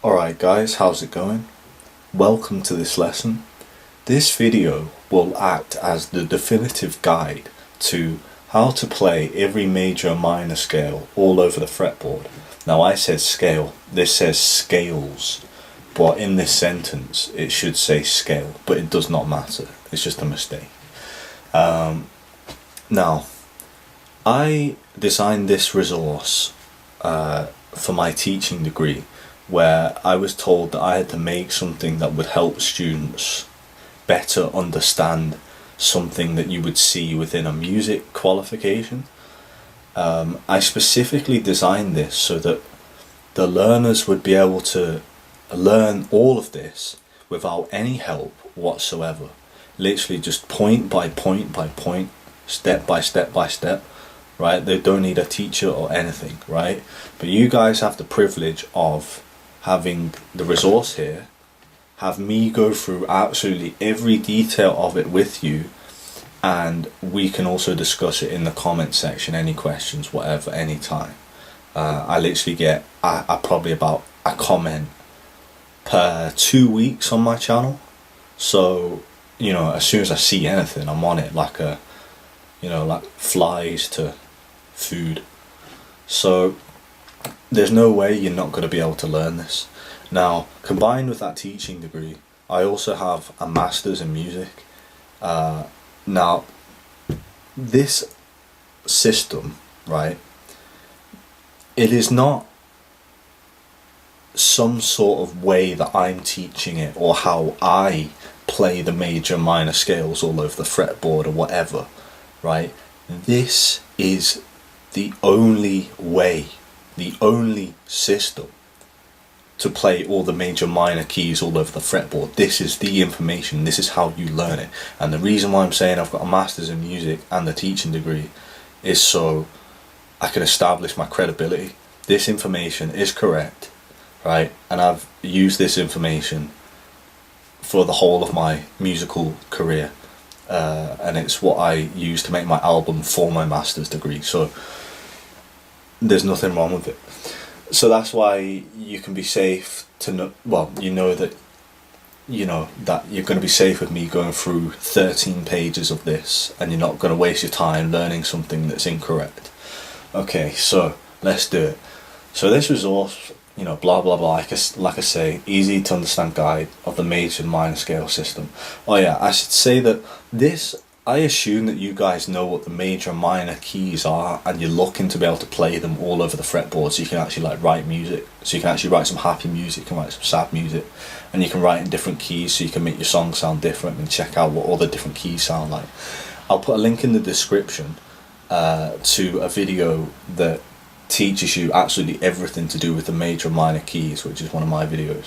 Alright guys, how's it going? Welcome to this lesson. This video will act as the definitive guide to how to play every major and minor scale all over the fretboard. Now I said scale, this says scales, but in this sentence it should say scale, but it does not matter, it's just a mistake. Now, I designed this resource for my teaching degree, where I was told that I had to make something that would help students better understand something that you would see within a music qualification. I specifically designed this so that the learners would be able to learn all of this without any help whatsoever. Literally just point by point by point, step by step by step, right? They don't need a teacher or anything, right? But you guys have the privilege of having the resource here, have me go through absolutely every detail of it with you, and we can also discuss it in the comment section, any questions, whatever, anytime. I literally get probably about a comment per 2 weeks on my channel, so you know, as soon as I see anything, I'm on it like like flies to food. So there's no way you're not going to be able to learn this. Now, combined with that teaching degree, I also have a master's in music. Now, this system, right, it is not some sort of way that I'm teaching it or how I play the major and minor scales all over the fretboard or whatever, right? This is the only way, the only system to play all the major minor keys all over the fretboard. This is the information, this is how you learn it. And the reason why I'm saying I've got a master's in music and a teaching degree is so I can establish my credibility. This information is correct, right? And I've used this information for the whole of my musical career, and it's what I use to make my album for my master's degree, so there's nothing wrong with it. So that's why you can be safe to know, well, you know that you're going to be safe with me going through 13 pages of this, and you're not going to waste your time learning something that's incorrect. Okay, so let's do it. So this resource, blah blah blah, like I say, easy to understand guide of the major and minor scale system. Oh yeah, I should say that this, I assume that you guys know what the major and minor keys are, and you're looking to be able to play them all over the fretboard, so you can actually write music. So you can actually write some happy music, you can write some sad music, and you can write in different keys, so you can make your song sound different and check out what all the different keys sound like. I'll put a link in the description to a video that teaches you absolutely everything to do with the major and minor keys, which is one of my videos.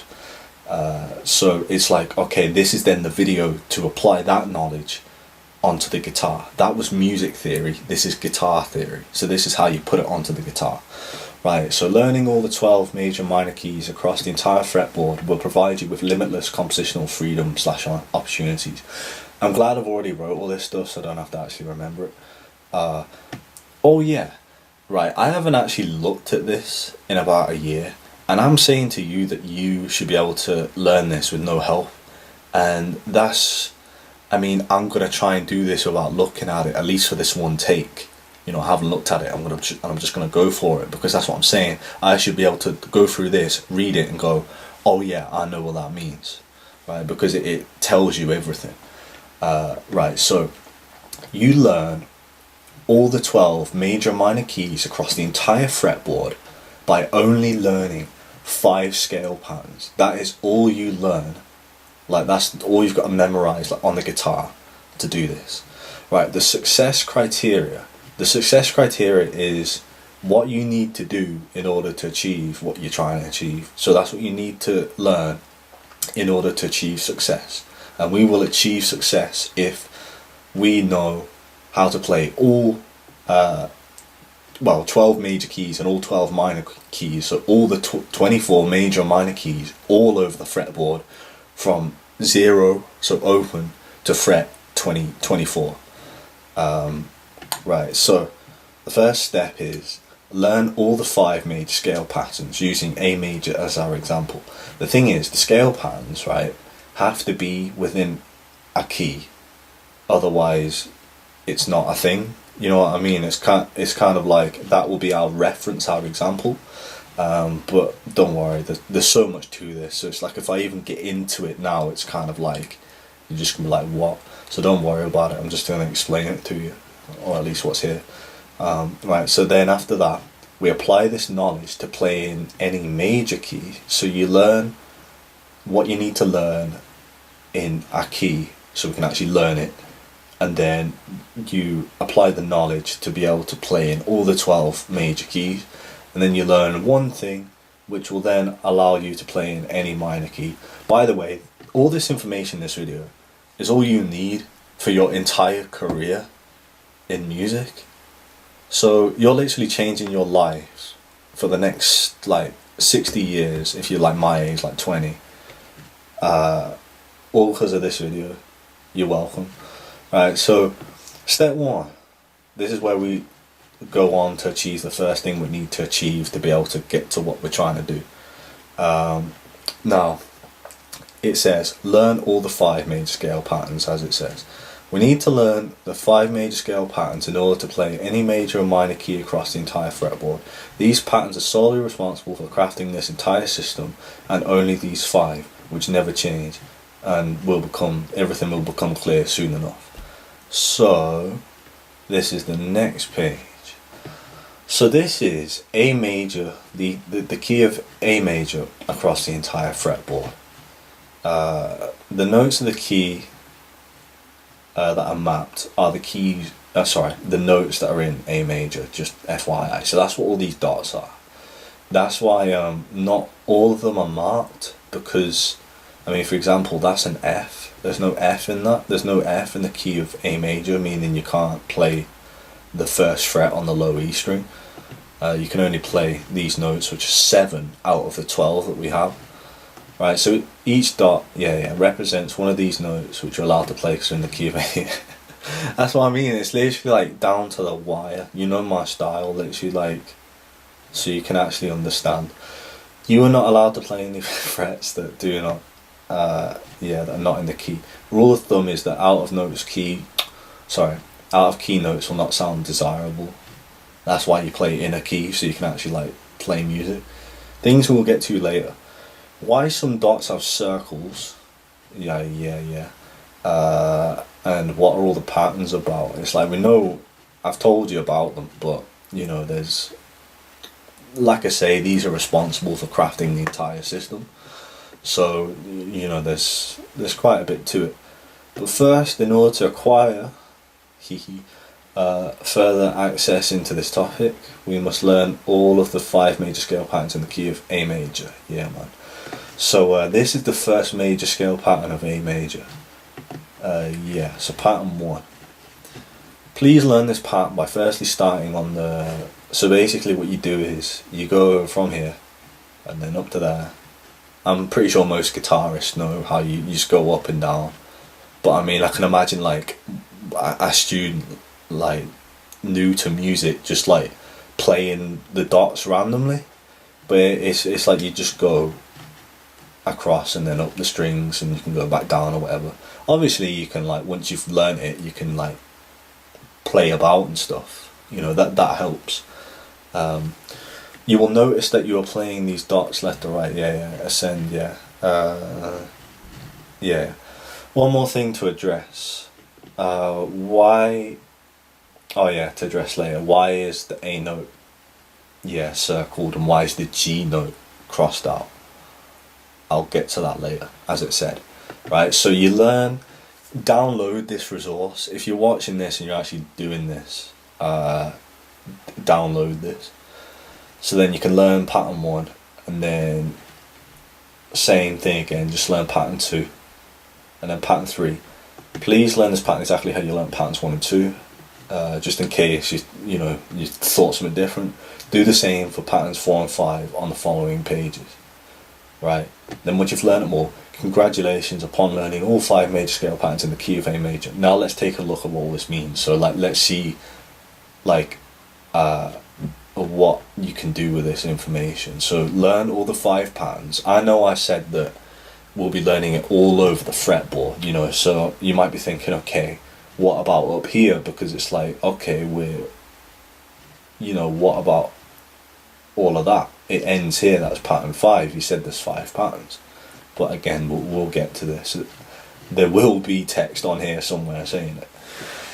So it's like, okay, this is then the video to apply that knowledge onto the guitar. That was music theory, this is guitar theory. So this is how you put it onto the guitar. Right, so learning all the 12 major and minor keys across the entire fretboard will provide you with limitless compositional freedom / opportunities. I'm glad I've already wrote all this stuff, so I don't have to actually remember it. Oh yeah, right, I haven't actually looked at this in about a year, and I'm saying to you that you should be able to learn this with no help. And I'm going to try and do this without looking at it, at least for this one take. I haven't looked at it, I'm just going to go for it, because that's what I'm saying. I should be able to go through this, read it and go, oh yeah, I know what that means, right? Because it tells you everything. Right, so you learn all the 12 major and minor keys across the entire fretboard by only learning 5 scale patterns. That is all you learn. That's all you've got to memorize on the guitar to do this. Right, the success criteria is what you need to do in order to achieve what you're trying to achieve. So that's what you need to learn in order to achieve success. And we will achieve success if we know how to play all 12 major keys and all 12 minor keys, so all the 24 major and minor keys all over the fretboard from 0, so open, to fret 24. Right, so the first step is learn all the 5 major scale patterns using A major as our example. The thing is, the scale patterns, right, have to be within a key, otherwise it's not a thing. You know what I mean? It's kind of like that will be our reference, our example. But don't worry, there's so much to this. So it's like if I even get into it now, it's kind of like you're just gonna be like, what? So don't worry about it. I'm just gonna explain it to you, or at least what's here. Right. So then after that, we apply this knowledge to play in any major key. So you learn what you need to learn in a key, so we can actually learn it. And then you apply the knowledge to be able to play in all the 12 major keys. And then you learn one thing, which will then allow you to play in any minor key. By the way, all this information in this video is all you need for your entire career in music. So you're literally changing your lives for the next like 60 years, if you're like my age, like 20. All because of this video. You're welcome. Right, so step 1, this is where we go on to achieve the first thing we need to achieve to be able to get to what we're trying to do. Now, it says learn all the 5 major scale patterns, as it says. We need to learn the 5 major scale patterns in order to play any major and minor key across the entire fretboard. These patterns are solely responsible for crafting this entire system, and only these 5, which never change, and everything will become clear soon enough. So this is the next page. So this is A major, the key of A major across the entire fretboard. The notes of the key that are mapped are the keys. The notes that are in A major. Just FYI. So that's what all these dots are. That's why not all of them are marked, because I mean, for example, that's an F. There's no F in that. There's no F in the key of A major, meaning you can't play the first fret on the low E string. You can only play these notes, which are 7 out of the 12 that we have. Right, so each dot, represents one of these notes which you're allowed to play because they're in the key of A. That's what I mean. It's literally like down to the wire. You know my style, literally, like, so you can actually understand. You are not allowed to play any frets that do not. That are not in the key. Rule of thumb is that out of key notes will not sound desirable. That's why you play in a key, so you can actually like play music. Things we'll get to later. Why some dots have circles? And what are all the patterns about? It's like, we know, I've told you about them, but you know, there's, like I say, these are responsible for crafting the entire system. So, you know, there's quite a bit to it. But first, in order to acquire further access into this topic, we must learn all of the 5 major scale patterns in the key of A major. Yeah, man. So this is the first major scale pattern of A major. So pattern 1. Please learn this pattern by firstly starting on the... So basically what you do is, you go from here, and then up to there. I'm pretty sure most guitarists know how you just go up and down. But I mean, I can imagine like a student like new to music just like playing the dots randomly. But it's like you just go across and then up the strings, and you can go back down or whatever. Obviously you can, like, once you've learnt it, you can like play about and stuff. You know, that helps. You will notice that you are playing these dots left to right. Ascend, One more thing to address. To address later. Why is the A note, circled, and why is the G note crossed out? I'll get to that later, as it said. Right, so you download this resource. If you're watching this and you're actually doing this, download this. So then you can learn pattern 1, and then same thing again, just learn pattern 2, and then pattern 3. Please learn this pattern exactly how you learn patterns 1 and 2, just in case you thought something different. Do the same for patterns 4 and 5 on the following pages. Right, then once you've learned them all, congratulations upon learning all 5 major scale patterns in the key of A major. Now let's take a look at what all this means. So like, let's see, like, of what you can do with this information. So learn all the 5 patterns. I know I said that we'll be learning it all over the fretboard, you know, so you might be thinking, okay, what about up here? Because it's like, okay, you know, what about all of that? It ends here, that's pattern 5. You said there's 5 patterns. But again, we'll get to this. There will be text on here somewhere saying it.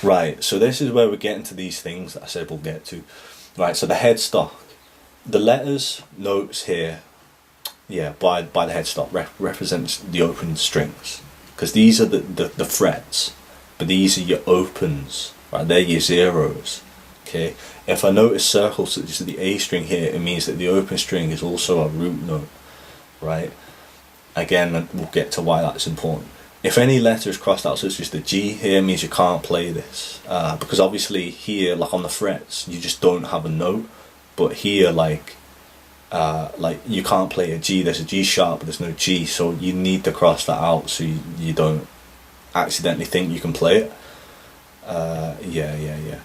Right, so this is where we're getting to these things that I said we'll get to. Right, so the headstock. The letters, notes here, yeah, by the headstock represents the open strings. Because these are the frets, but these are your opens, right? They're your zeros, okay? If I note a circle such as the A string here, it means that the open string is also a root note, right? Again, we'll get to why that's important. If any letter is crossed out, such as the G here, means you can't play this. Because obviously here, like on the frets, you just don't have a note. But here, like you can't play a G. There's a G sharp, but there's no G. So you need to cross that out so you don't accidentally think you can play it. Yeah.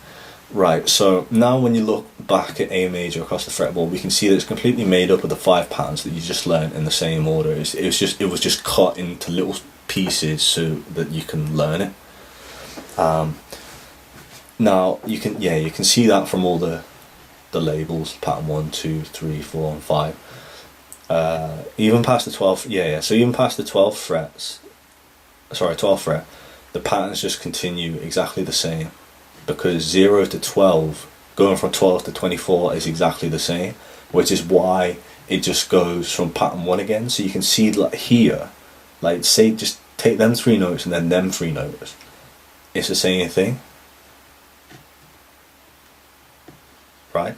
Right, so now when you look back at A major across the fretboard, we can see that it's completely made up of the 5 patterns that you just learned in the same order. It was just cut into little pieces so that you can learn it. Now you can see that from all the labels, pattern 1, 2, 3, 4 and 5. Even past the 12th, so even past the 12th fret, the patterns just continue exactly the same, because 0 to 12, going from 12 to 24 is exactly the same, which is why it just goes from pattern 1 again. So you can see, like here, like say just take them 3 notes and then them 3 notes, it's the same thing, right?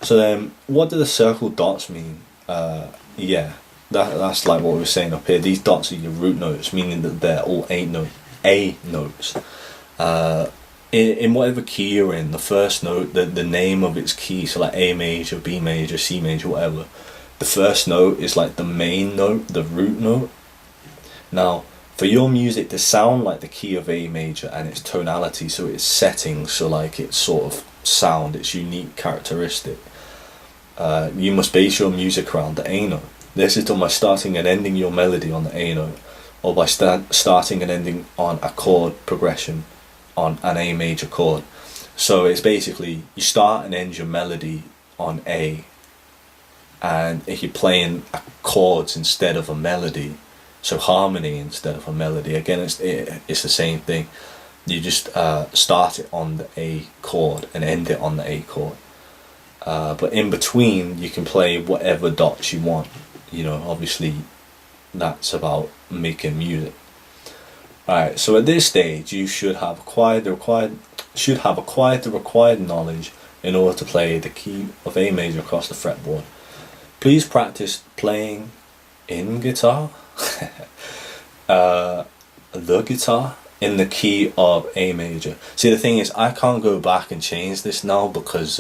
So then what do the circle dots mean? That's like what we were saying up here. These dots are your root notes, meaning that they're all A notes. In whatever key you're in, the first note, the name of its key, so like A major, B major, C major, whatever, the first note is like the main note, the root note. Now, for your music to sound like the key of A major and its tonality, so its settings, so like its sort of sound, its unique characteristic, you must base your music around the A note. This is done by starting and ending your melody on the A note, or by starting and ending on a chord progression on an A major chord. So it's basically you start and end your melody on A, and if you're playing chords instead of a melody, so harmony instead of a melody, again it's the same thing. You just start it on the A chord and end it on the A chord. But in between you can play whatever dots you want. You know, obviously that's about making music. Alright, so at this stage you should have acquired the required knowledge in order to play the key of A major across the fretboard. Please practice playing in guitar, the guitar, in the key of A major. See, the thing is, I can't go back and change this now because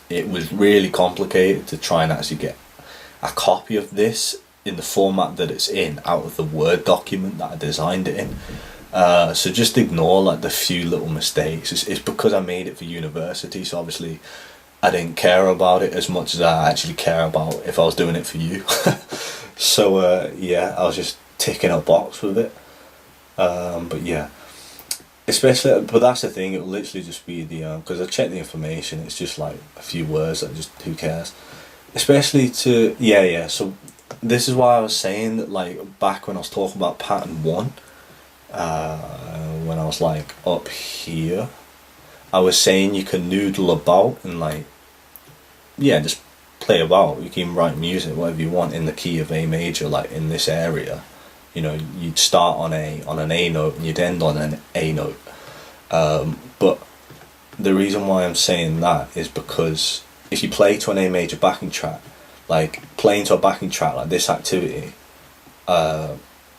it was really complicated to try and actually get a copy of this in the format that it's in out of the Word document that I designed it in. So just ignore like the few little mistakes. It's because I made it for university, so obviously I didn't care about it as much as I actually care about if I was doing it for you. So I was just ticking a box with it. But yeah, especially, but that's the thing, it'll literally just be the because I checked the information, it's just like a few words that just, who cares, especially to so this is why I was saying that, like back when I was talking about pattern 1, when I was like up here, I was saying you can noodle about and like just play about. You can write music whatever you want in the key of A major, like in this area. You know, you'd start on an A note and you'd end on an A note. But the reason why I'm saying that is because if you play to an A major backing track, like playing to a backing track like this activity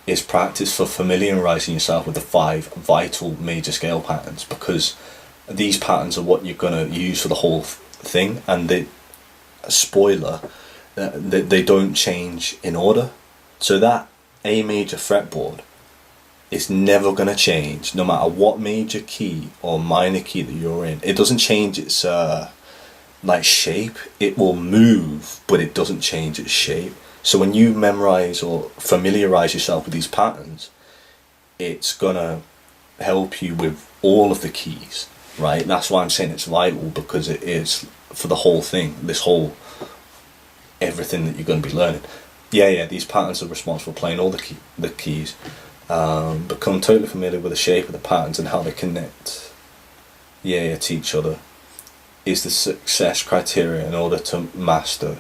is practice for familiarizing yourself with the 5 vital major scale patterns, because these patterns are what you're going to use for the whole thing, and the spoiler, they don't change in order. So that A major fretboard is never going to change no matter what major key or minor key that you're in. It doesn't change its like shape, it will move, but it doesn't change its shape. So when you memorize or familiarize yourself with these patterns, it's gonna help you with all of the keys, right? That's why I'm saying it's vital, because it is for the whole thing, this whole everything that you're going to be learning. Yeah, these patterns are responsible for playing all the keys. Become totally familiar with the shape of the patterns and how they connect to each other is the success criteria in order to master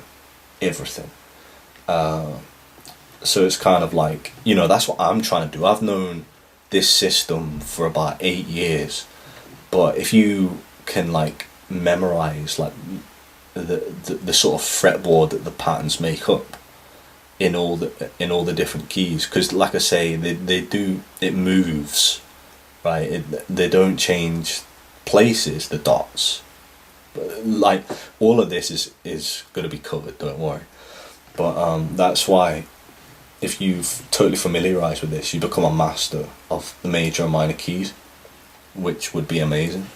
everything. So it's kind of like, that's what I'm trying to do. I've known this system for about 8 years, but if you can like memorize like the sort of fretboard that the patterns make up in all the different keys, because like I say, it moves, right? They don't change places, the dots, but like all of this is going to be covered, don't worry. But that's why if you've totally familiarized with this, you become a master of the major and minor keys, which would be amazing.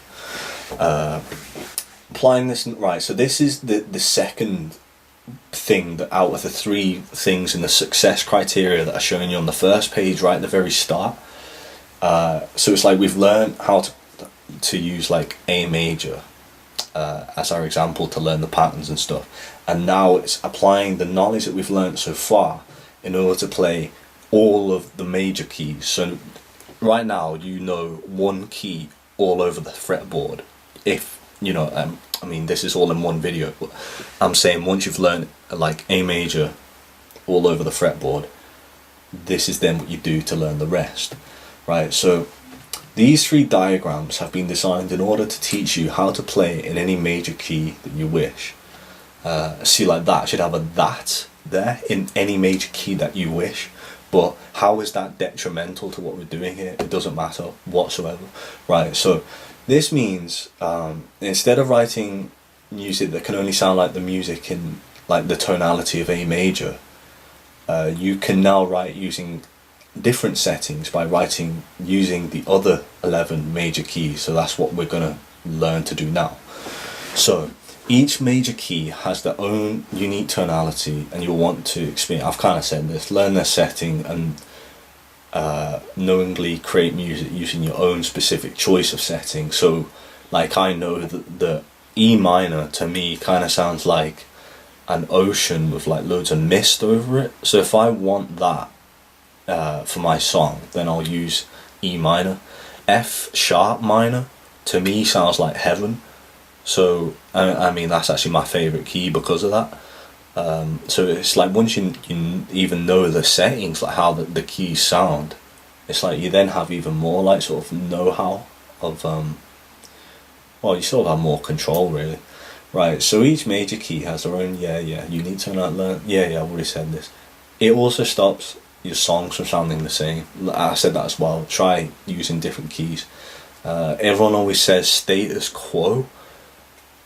Applying this, right, so this is the second thing that out of the 3 things in the success criteria that are showing you on the first page right at the very start. So it's like we've learned how to use like A major as our example to learn the patterns and stuff, and now it's applying the knowledge that we've learned so far in order to play all of the major keys. So right now one key all over the fretboard. If I mean, this is all in one video, but I'm saying once you've learned like A major all over the fretboard, this is then what you do to learn the rest, right? So these 3 diagrams have been designed in order to teach you how to play in any major key that you wish. See, like that should have a that there in any major key that you wish, but how is that detrimental to what we're doing here? It doesn't matter whatsoever, right? So this means instead of writing music that can only sound like the music in like the tonality of A major, you can now write using different settings by using the other 11 major keys. So that's what we're going to learn to do now. So each major key has their own unique tonality, and you'll want to experience, I've kind of said this, learn their setting and knowingly create music using your own specific choice of setting. So like I know that the E minor to me kind of sounds like an ocean with like loads of mist over it. So if I want that for my song, then I'll use E minor. F sharp minor to me sounds like heaven. So I mean that's actually my favourite key because of that. So it's like once you even know the settings, like how the keys sound, it's like you then have even more like sort of know-how of well, you sort of have more control really, right? So each major key has their own unique tonality. I've already said this. It also stops your songs from sounding the same. I said that as well. Try using different keys. Everyone always says status quo.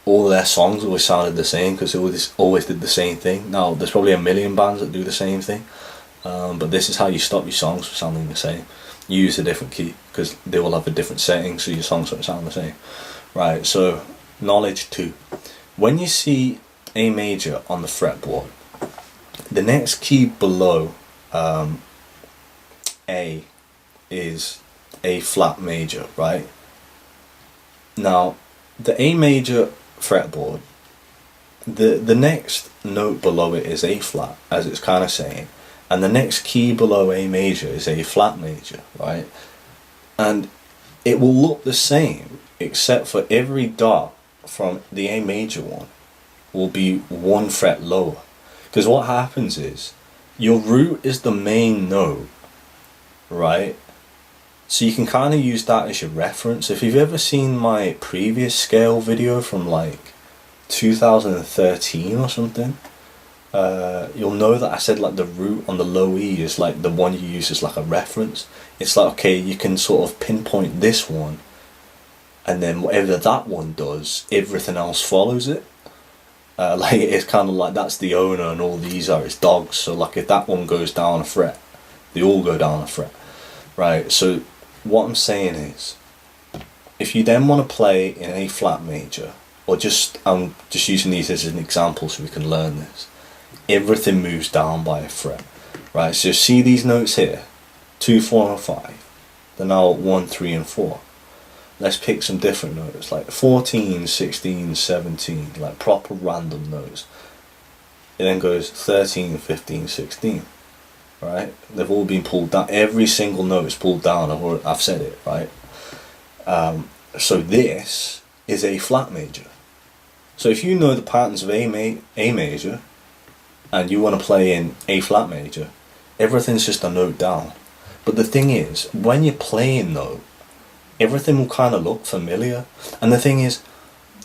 All their songs always sounded the same because they always did the same thing. Now there's probably a million bands that do the same thing, but this is how you stop your songs from sounding the same. You use a different key because they will have a different setting, so your songs don't sound the same. Right, so knowledge 2. When you see A major on the fretboard, the next key below A is A flat major, right? Now the A major fretboard, the next note below it is A flat, as it's kind of saying, and the next key below A major is A flat major, right? And it will look the same except for every dot from the A major one will be 1 fret lower, because what happens is your root is the main note, right? So you can kind of use that as your reference. If you've ever seen my previous scale video from like 2013 or something, you'll know that I said like the root on the low E is like the one you use as like a reference. It's like, okay, you can sort of pinpoint this one, and then whatever that one does, everything else follows it. Like it's kind of like that's the owner and all these are its dogs. So like if that one goes down a fret, they all go down a fret, right? So what I'm saying is, if you then want to play in A flat major, or just I'm just using these as an example so we can learn this. Everything moves down by a fret, right? So see these notes here, 2, 4 and 5. They're now 1, 3 and 4. Let's pick some different notes like 14, 16, 17, like proper random notes. It then goes 13, 15, 16, right? They've all been pulled down. Every single note is pulled down. I've said it, right? So this is a flat major. So if you know the patterns of A major and you want to play in A flat major, everything's just a note down. But the thing is, when you're playing though, everything will kind of look familiar. And the thing is,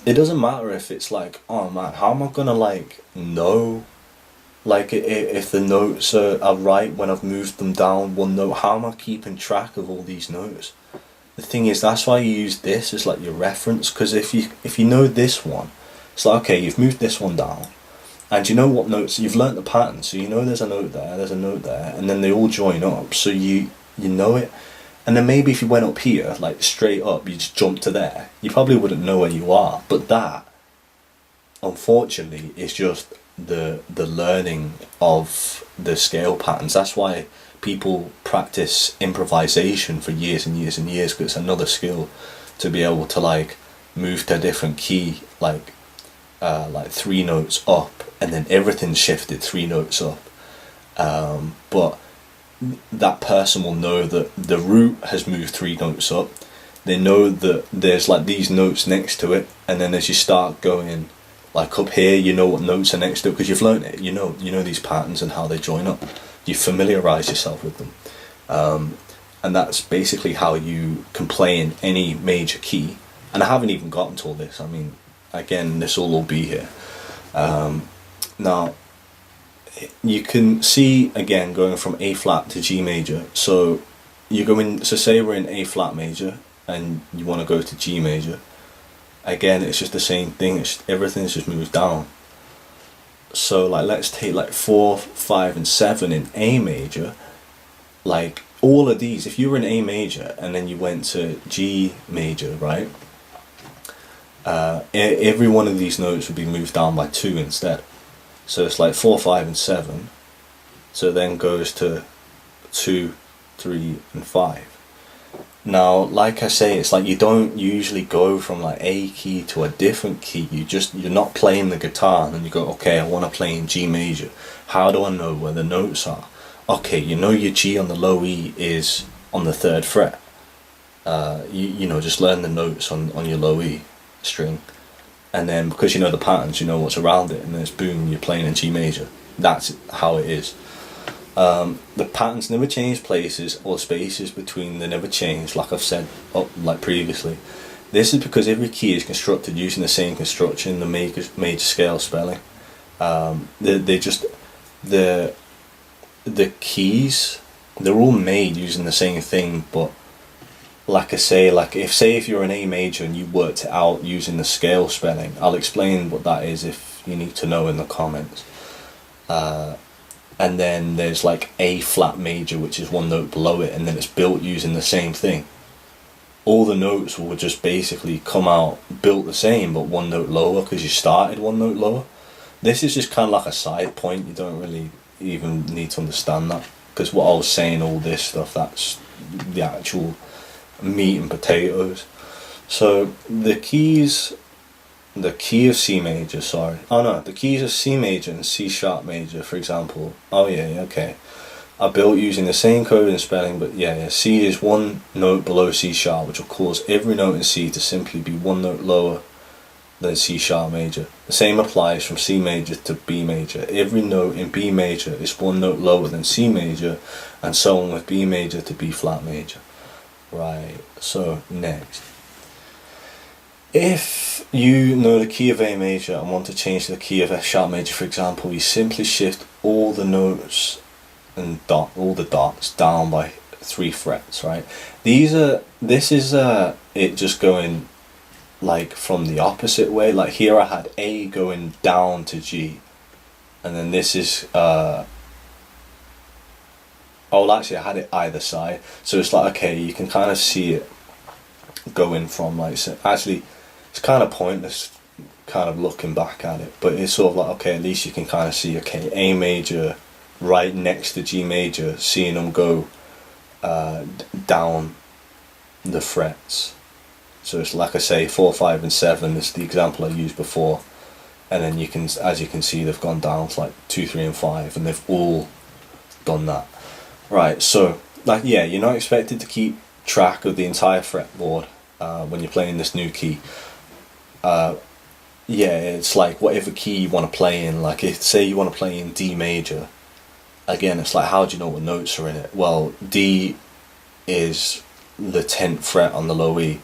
it doesn't matter if it's like, oh man, how am I gonna like know, like if the notes are right when I've moved them down one note? How am I keeping track of all these notes? The thing is, that's why you use this as like your reference, because if you know this one, it's like, okay, you've moved this one down, and you know what notes, you've learnt the pattern, so you know there's a note there, and then they all join up, so you know it. And then maybe if you went up here, like straight up, you just jump to there, you probably wouldn't know where you are. But that, unfortunately, is just the learning of the scale patterns. That's why people practice improvisation for years and years and years, because it's another skill to be able to like move to a different key, like 3 notes up, and then everything's shifted 3 notes up. But that person will know that the root has moved 3 notes up. They know that there's like these notes next to it, and then as you start going like up here, you know what notes are next to it because you've learned it. You know these patterns and how they join up. You familiarise yourself with them, and that's basically how you can play in any major key. And I haven't even gotten to all this. I mean, again, this will all be here. Now, you can see again going from A flat to G major. So you go in. So say we're in A flat major, and you want to go to G major. Again, it's just the same thing. Everything's just moved down. So like, let's take like 4, 5, and 7 in A major. Like all of these, if you were in A major and then you went to G major, right? Every one of these notes would be moved down by 2 instead. So it's like 4, 5, and 7. So then goes to 2, 3, and 5. Now, like I say, it's like you don't usually go from like A key to a different key. You're not playing the guitar and then you go, okay, I want to play in G major. How do I know where the notes are? Okay, you know your G on the low E is on the 3rd fret. You know, just learn the notes on your low E string. And then because you know the patterns, you know what's around it, and then it's boom, you're playing in G major. That's how it is. The patterns never change places or spaces between, they never change, like I've said like previously. This is because every key is constructed using the same construction, the major scale spelling. The keys, they're all made using the same thing, but like I say, like if you're an A major and you worked it out using the scale spelling, I'll explain what that is if you need to know in the comments. And then there's like A flat major, which is 1 note below it, and then it's built using the same thing. All the notes will just basically come out built the same, but 1 note lower because you started 1 note lower. This is just kind of like a side point. You don't really even need to understand that, because what I was saying, all this stuff, that's the actual meat and potatoes. So the keys, the key of C major, the keys of C major and C sharp major, for example, okay, are built using the same code and spelling, but C is 1 note below C sharp, which will cause every note in C to simply be 1 note lower than C sharp major. The same applies from C major to B major. Every note in B major is 1 note lower than C major, and so on with B major to B flat major. Right, so next. If you know the key of A major and want to change to the key of F sharp major, for example, you simply shift all the notes and all the dots down by 3 frets, right? This is it just going like from the opposite way. Like here I had A going down to G, and then this is actually I had it either side, so it's like, okay, you can kind of see it going from like, so actually it's kind of pointless kind of looking back at it, but it's sort of like, okay, at least you can kind of see, okay, A major right next to G major, seeing them go down the frets. So it's like I say, 4, 5 and 7 is the example I used before, and then you can, as you can see, they've gone down to like 2, 3 and 5, and they've all done that. Right, so like, yeah, you're not expected to keep track of the entire fretboard when you're playing this new key. Yeah, it's like whatever key you want to play in. Like, if say you want to play in D major, again, it's like, how do you know what notes are in it? Well, D is the 10th fret on the low E,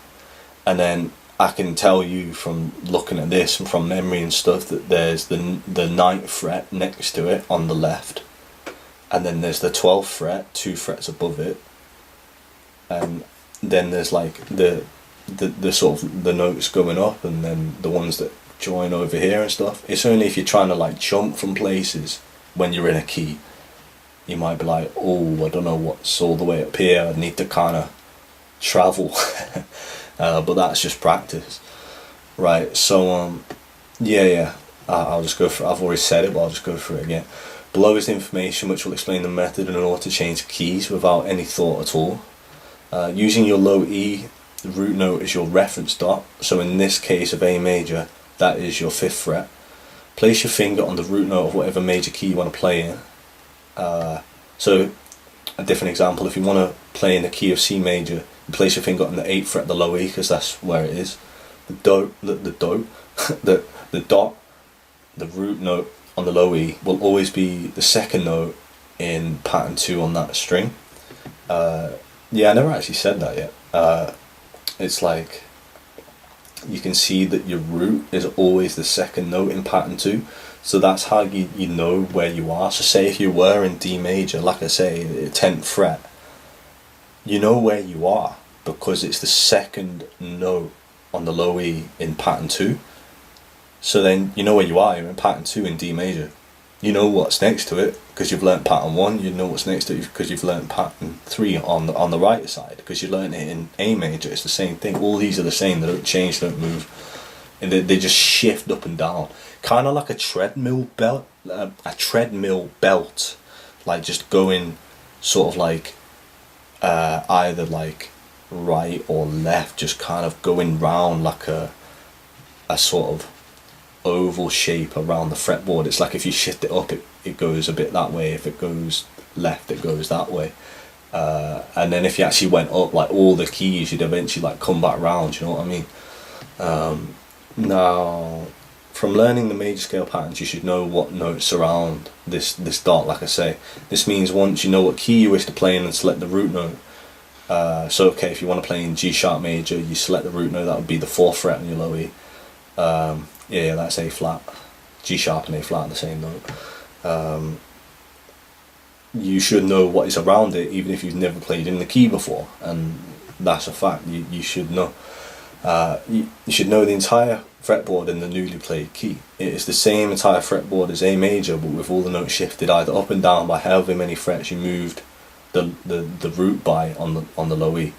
and then I can tell you from looking at this and from memory and stuff that there's the 9th fret next to it on the left, and then there's the 12th fret 2 frets above it, and then there's like the sort of the notes going up, and then the ones that join over here and stuff. It's only if you're trying to like jump from places when you're in a key, you might be like, oh, I don't know what's all the way up here, I need to kind of travel. But that's just practice, right? So yeah, I'll just go through. I've already said it, but I'll just go through it again. Below is the information which will explain the method in order to change keys without any thought at all. Using your low E, the root note is your reference dot. So in this case of A major, that is your 5th fret. Place your finger on the root note of whatever major key you want to play in. So a different example, if you want to play in the key of C major, you place your finger on the 8th fret, the low E, because that's where it is. The dot, the root note on the low E will always be the 2nd note in pattern 2 on that string. Yeah, I never actually said that yet. It's like, you can see that your root is always the 2nd note in pattern 2, so that's how you know where you are. So say if you were in D major, like I say, 10th fret, you know where you are because it's the 2nd note on the low E in pattern 2. So then you know where you are. You're in pattern 2 in D major. You know what's next to it because you've learnt pattern 1. You know what's next to it because you've learnt pattern 3 on the right side, because you learnt it in A major. It's the same thing. All these are the same. They don't change, don't move, and they just shift up and down, kind of like a treadmill belt. Like just going sort of like either like right or left, just kind of going round like a sort of oval shape around the fretboard. It's like if you shift it up, it goes a bit that way. If it goes left, it goes that way. And then if you actually went up, like all the keys, you'd eventually like come back round. You know what I mean? Now, from learning the major scale patterns, you should know what notes surround this dot. Like I say, this means once you know what key you wish to play in and select the root note. So okay, if you want to play in G sharp major, you select the root note. That would be the 4th fret on your low E. Yeah, that's A flat. G sharp and A flat are the same note. You should know what is around it, even if you've never played in the key before, and that's a fact. You should know. You should know the entire fretboard in the newly played key. It is the same entire fretboard as A major, but with all the notes shifted either up and down by however many frets you moved the root by on the low E.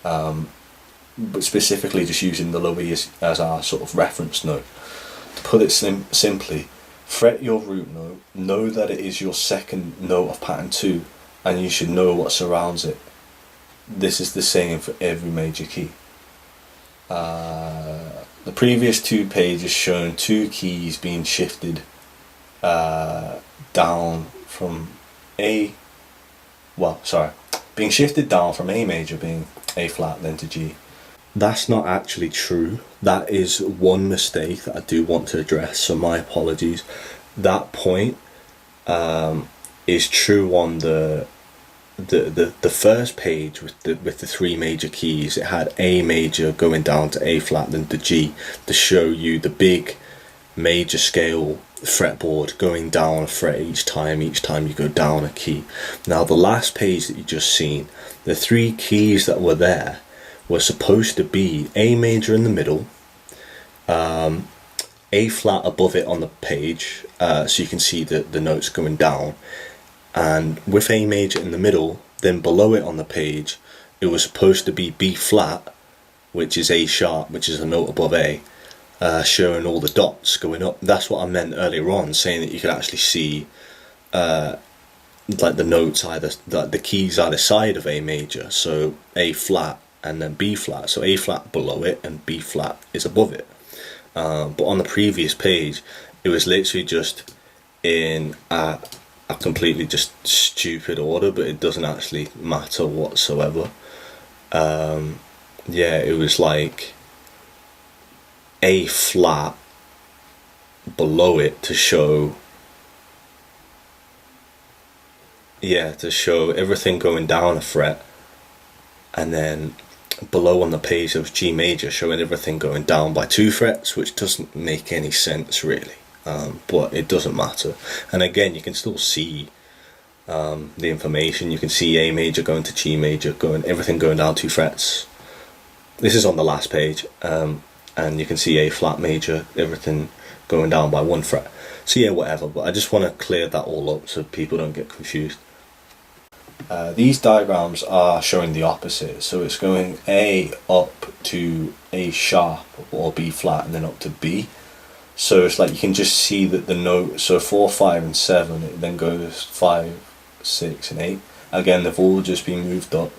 But specifically just using the low E as our sort of reference note. To put it simply, fret your root note, know that it is your 2nd note of pattern 2, and you should know what surrounds it. This is the same for every major key. The previous 2 pages shown 2 keys being shifted down from being shifted down from A major, being A flat, then to G. That's not actually true. That is one mistake that I do want to address, so my apologies. That point is true on the first page with the 3 major keys. It had A major going down to A flat, then to G, to show you the big major scale fretboard going down a fret each time you go down a key. Now the last page that you just seen, the 3 keys that were there were supposed to be A major in the middle, A flat above it on the page, so you can see the notes going down, and with A major in the middle, then below it on the page, it was supposed to be B flat, which is A sharp, which is a note above A, showing all the dots going up. That's what I meant earlier on, saying that you could actually see like the notes either, the keys either side of A major, so A flat and then B flat, so A flat below it and B flat is above it. But on the previous page it was literally just in a completely just stupid order, but it doesn't actually matter whatsoever. Yeah, it was like A flat below it to show, yeah, to show everything going down a fret, and then below on the page there was G major showing everything going down by 2 frets, which doesn't make any sense really, but it doesn't matter. And again, you can still see the information. You can see A major going to G major, everything going down 2 frets. This is on the last page, and you can see A flat major, everything going down by 1 fret. So yeah, whatever, but I just want to clear that all up so people don't get confused. These diagrams are showing the opposite, so it's going A up to A sharp or B flat and then up to B. So it's like you can just see that the note, so 4, 5 and 7, it then goes 5, 6 and 8. Again, they've all just been moved up,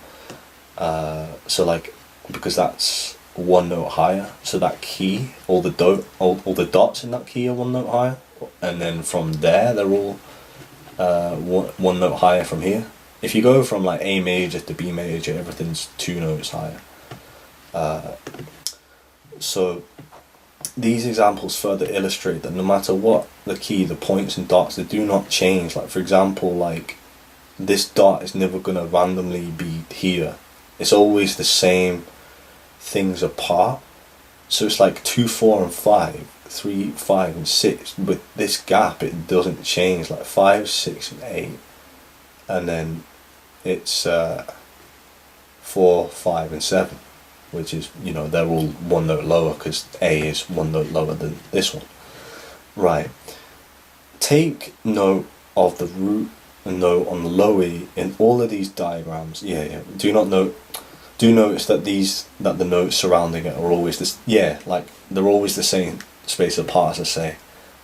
so like, because that's 1 note higher, so that key, all the dots in that key are 1 note higher, and then from there they're all 1 note higher from here. If you go from like A major to B major, everything's 2 notes higher. So these examples further illustrate that no matter what the key, the points and dots, they do not change. Like for example, like this dot is never going to randomly be here. It's always the same things apart. So it's like 2, 4 and 5, 3, 5 and 6. With this gap it doesn't change, like 5, 6 and 8. And then it's 4, 5 and 7, which is, you know, they're all 1 note lower because A is 1 note lower than this one. Right. Take note of the root and note on the low E in all of these diagrams. Do notice that the notes surrounding it are always this. Yeah, like they're always the same space apart, as I say,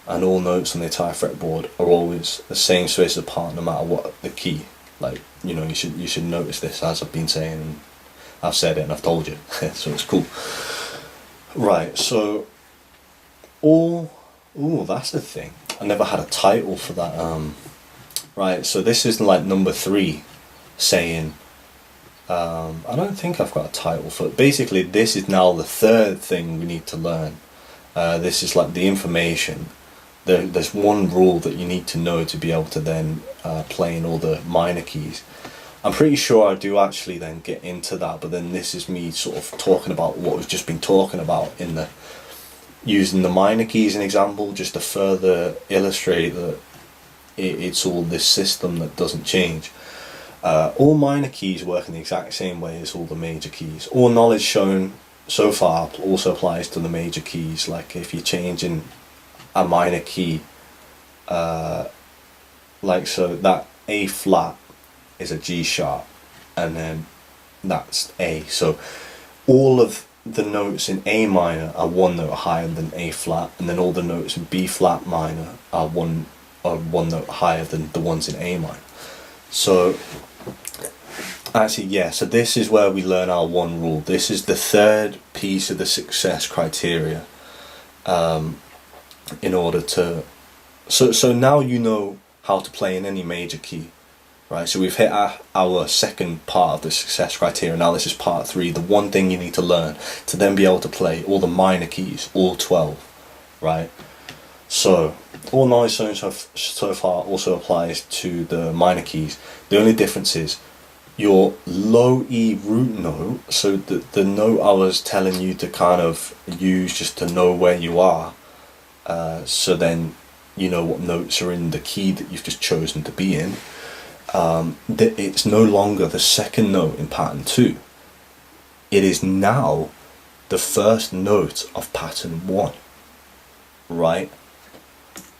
and all notes on the entire fretboard are always the same space apart, no matter what the key. Like, you know, you should notice this, as I've been saying, and I've said it and I've told you, so it's cool. Right, so that's the thing. I never had a title for that. Right, so this is like number 3, saying. I don't think I've got a title for it. Basically, this is now the 3rd thing we need to learn. This is like the information. There's one rule that you need to know to be able to then play in all the minor keys. I'm pretty sure I do actually then get into that, but then this is me sort of talking about what we've just been talking about in the using the minor keys as an example, just to further illustrate that it's all this system that doesn't change. All minor keys work in the exact same way as all the major keys. All knowledge shown so far also applies to the major keys. Like if you're changing a minor key, like so that A flat is a G sharp, and then that's A. So all of the notes in A minor are 1 note higher than A flat, and then all the notes in B flat minor are one note higher than the ones in A minor. So actually, yeah, so this is where we learn our one rule. This is the 3rd piece of the success criteria, in order to so now you know how to play in any major key, right? So we've hit our 2nd part of the success criteria. Now this is part 3, the one thing you need to learn to then be able to play all the minor keys, all 12, right? So all knowledge shown so far also applies to the minor keys. The only difference is your low E root note, so the note I was telling you to kind of use just to know where you are, so then you know what notes are in the key that you've just chosen to be in. That it's no longer the 2nd note in pattern 2. It is now the 1st note of pattern 1, right?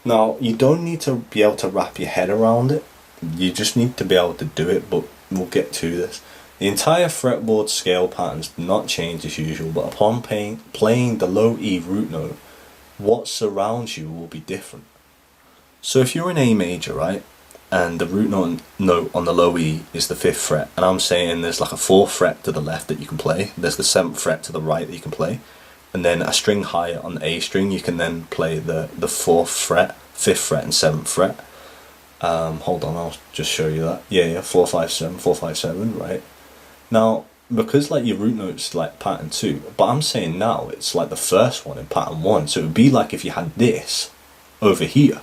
Now you don't need to be able to wrap your head around it, you just need to be able to do it, but we'll get to this. The entire fretboard scale patterns do not change as usual, but upon playing the low E root note, what surrounds you will be different. So if you're in A major, right, and the root note on the low E is the 5th fret, and I'm saying there's like a 4th fret to the left that you can play, there's the 7th fret to the right that you can play, and then a string higher on the A string you can then play the 4th fret, 5th fret and 7th fret. Hold on, I'll just show you that. Yeah, 4, 5, 7, 4, 5, 7, right? Now, because like your root note's like pattern 2, but I'm saying now it's like the first one in pattern 1, so it would be like if you had this over here,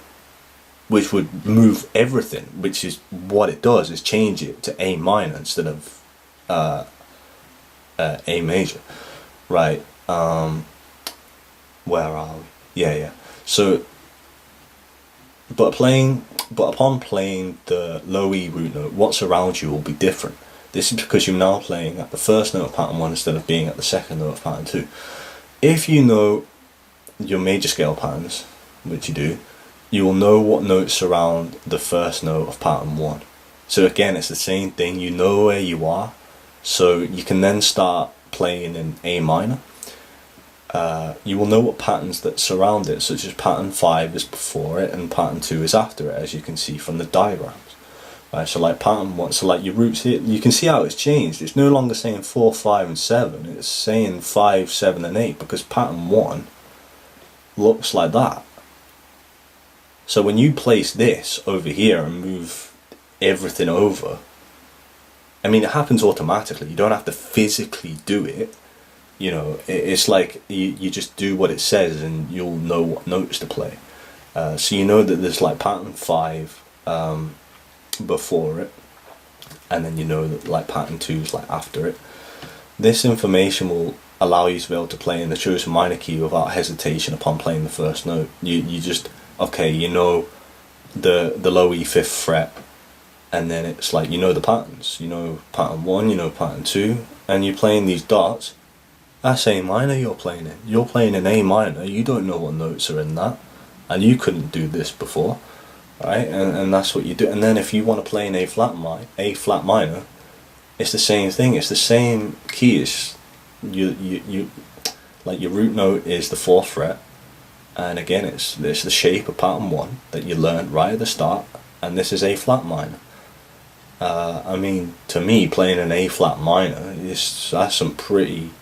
which would move everything, which is what it does, is change it to A minor instead of A major, right? Where are we? Yeah. So, but upon playing the low E root note, what's around you will be different. This is because you're now playing at the first note of pattern 1 instead of being at the second note of pattern 2. If you know your major scale patterns, which you do, you will know what notes surround the first note of pattern 1. So again, it's the same thing, you know where you are, so you can then start playing in A minor. You will know what patterns that surround it, such as pattern 5 is before it and pattern 2 is after it, as you can see from the diagrams. Right, so like pattern 1, so like your roots here, you can see how it's changed. It's no longer saying 4, 5 and 7, it's saying 5, 7 and 8, because pattern 1 looks like that. So when you place this over here and move everything over, I mean, it happens automatically. You don't have to physically do it. You know, it's like you just do what it says and you'll know what notes to play. So you know that there's like pattern 5 before it, and then you know that like pattern 2 is like after it. This information will allow you to be able to play in the chosen minor key without hesitation upon playing the first note. You just, okay, you know the low E 5th fret, and then it's like you know the patterns. You know pattern 1, you know pattern 2, and you're playing these dots. That's A minor you're playing in. You're playing in A minor, you don't know what notes are in that, and you couldn't do this before, right? And that's what you do. And then if you want to play in A flat minor, it's the same thing. It's the same key. It's you like your root note is the 4th fret, and again it's the shape of pattern 1 that you learned right at the start, and this is A flat minor. I mean, to me, playing an A flat minor that's some pretty,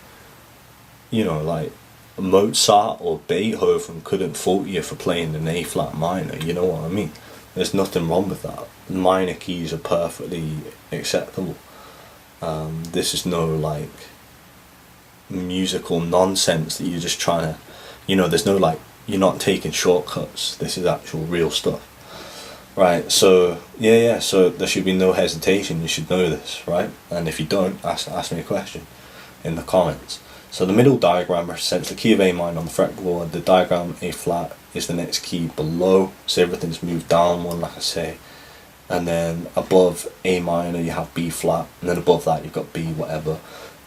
you know, like Mozart or Beethoven couldn't fault you for playing an A flat minor. You know what I mean? There's nothing wrong with that. Minor keys are perfectly acceptable. This is no like musical nonsense that you're just trying to, you know, there's no like, you're not taking shortcuts. This is actual real stuff. Right, so yeah, so there should be no hesitation. You should know this, right? And if you don't, ask me a question in the comments. So the middle diagram represents the key of A minor on the fretboard. The diagram A flat is the next key below, so everything's moved down one, like I say. And then above A minor you have B flat, and then above that you've got B whatever.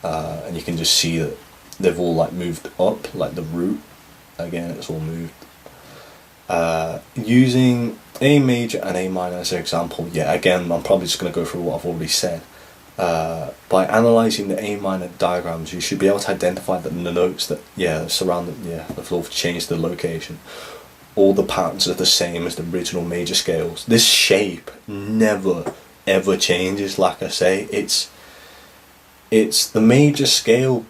And you can just see that they've all like moved up, like the root. Again, it's all moved. Using A major and A minor as an example, yeah, again, I'm probably just going to go through what I've already said. By analysing the A minor diagrams, you should be able to identify that the notes that, surround it, the floor changed the location. All the patterns are the same as the original major scales. This shape never ever changes. Like I say, it's the major scale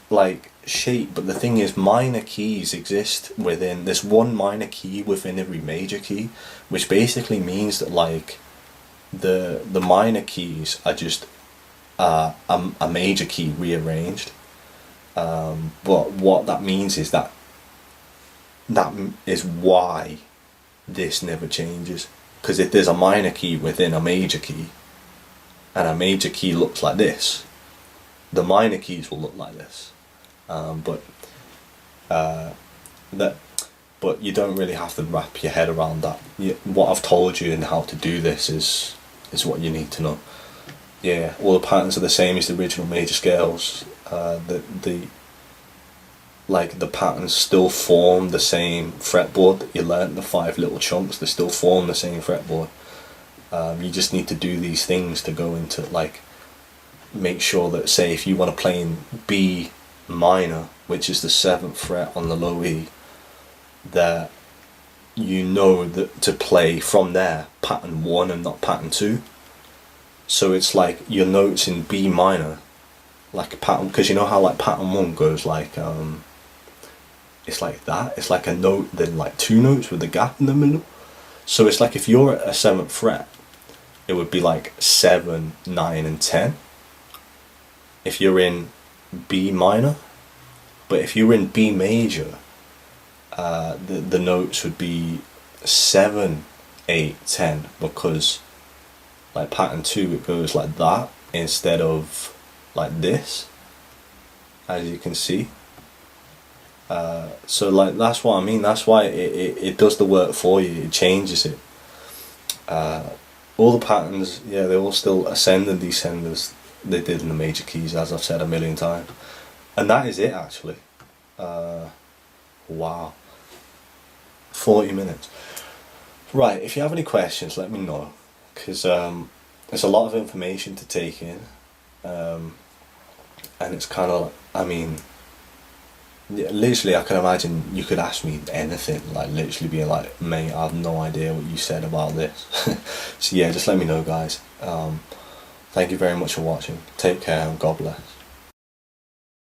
like shape, but the thing is, minor keys exist within. There's one minor key within every major key, which basically means that like the minor keys are just a major key rearranged. But what that means is that is why this never changes. Because if there's a minor key within a major key, and a major key looks like this, the minor keys will look like this. But you don't really have to wrap your head around that. What I've told you and how to do this is what you need to know. Yeah, all the patterns are the same as the original major scales. The patterns still form the same fretboard that you learnt, the 5 little chunks, they still form the same fretboard. You just need to do these things to go into like make sure that, say, if you want to play in B minor, which is the 7th fret on the low E, that you know that to play from there pattern 1 and not pattern 2. So it's like your notes in B minor, like a pattern, because you know how like pattern 1 goes like it's like that, it's like a note then like 2 notes with a gap in the middle. So it's like if you're at a 7th fret, it would be like 7, 9 and 10 if you're in B minor. But if you're in B major, the notes would be 7, 8, 10, because like pattern 2 it goes like that instead of like this, as you can see. So like that's what I mean, that's why it does the work for you, it changes it. All the patterns, yeah, they're all still ascend and descend as they did in the major keys, as I've said a million times. And that is it actually. Wow, 40 minutes. Right, if you have any questions let me know, because there's a lot of information to take in, and it's kind of, I mean, literally I can imagine you could ask me anything, like literally being like, mate, I have no idea what you said about this. So yeah, just let me know guys. Thank you very much for watching, take care and God bless.